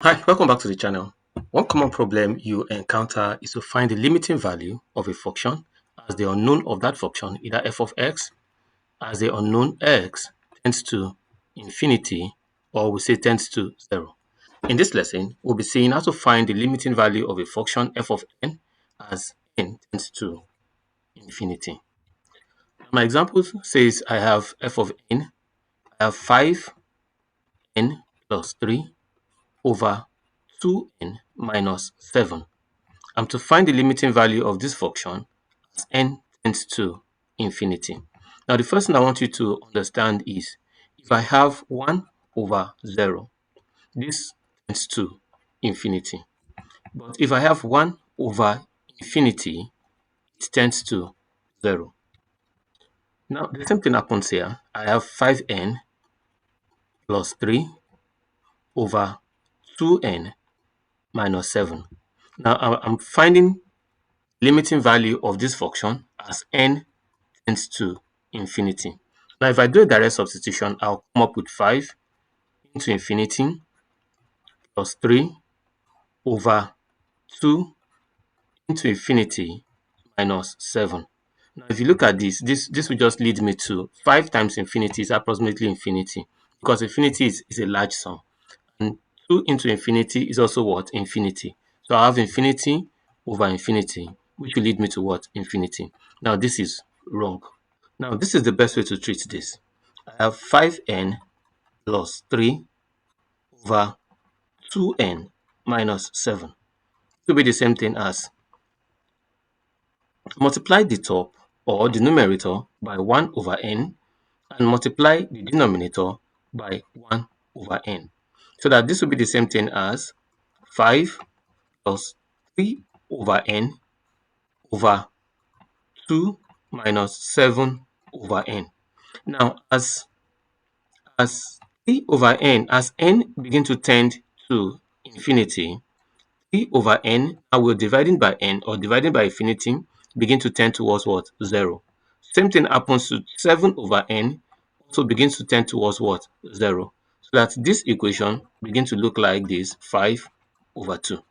Hi, welcome back to the channel. One common problem you encounter is to find the limiting value of a function as the unknown of that function, either f of x, as the unknown x tends to infinity, or we say tends to 0. In this lesson, we'll be seeing how to find the limiting value of a function f of n as n tends to infinity. My example says I have f of n, I have 5n plus 3 over 2n minus 7. I'm to find the limiting value of this function as n tends to infinity. Now, the first thing I want you to understand is if I have 1 over 0, this tends to infinity. But if I have 1 over infinity, it tends to 0. Now, the same thing happens here. I have 5n plus 3 over 2n minus 7. Now, I'm finding limiting value of this function as n tends to infinity. Now, if I do a direct substitution, I'll come up with 5 into infinity plus 3 over 2 into infinity minus 7. Now, if you look at this will just lead me to 5 times infinity is approximately infinity, because infinity is a large sum. And 2 into infinity is also what? Infinity. So I have infinity over infinity, which will lead me to what? Infinity. Now, this is wrong. Now, this is the best way to treat this. I have 5n plus 3 over 2n minus 7. It will be the same thing as multiply the top or the numerator by 1 over n and multiply the denominator by 1 over n. So that this will be the same thing as 5 plus 3 over n over 2 minus 7 over n. Now, as 3 over n, as n begin to tend to infinity, 3 over n, and we're dividing by n or dividing by infinity, begin to tend towards what? 0. Same thing happens to 7 over n, also begins to tend towards what? 0. So that this equation begins to look like this, 5 over 2.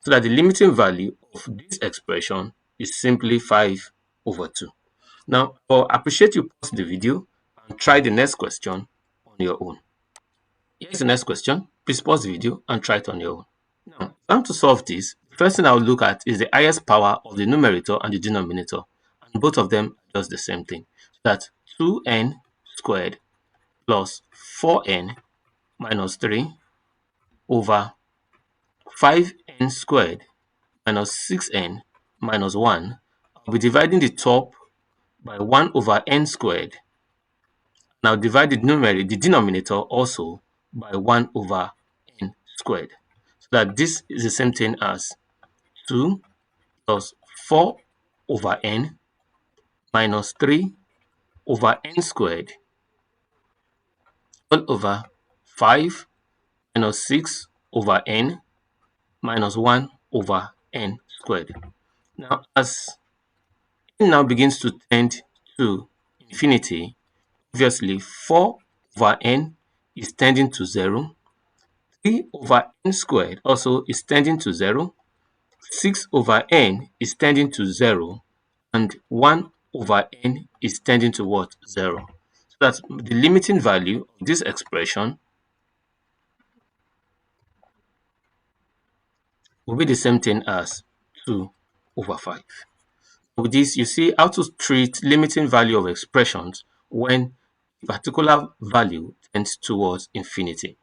So that the limiting value of this expression is simply 5 over 2. Now, I appreciate you pause the video and try the next question on your own. Here's the next question. Please pause the video and try it on your own. Now, if to solve this, the first thing I'll look at is the highest power of the numerator and the denominator. And both of them are just the same thing. So that's 2n squared plus 4n minus 3 over 5n squared minus 6n minus 1. I'll be dividing the top by 1 over n squared. Now divide the denominator also by 1 over n squared. So that this is the same thing as 2 plus 4 over n minus 3 over n squared all over 5 minus 6 over n minus 1 over n squared. Now, as n now begins to tend to infinity, obviously 4 over n is tending to 0, 3 over n squared also is tending to 0, 6 over n is tending to 0, and 1 over n is tending to what? 0. So that's the limiting value of this expression will be the same thing as 2 over 5. With this, you see how to treat limiting value of expressions when a particular value tends towards infinity.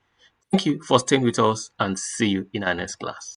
Thank you for staying with us and see you in our next class.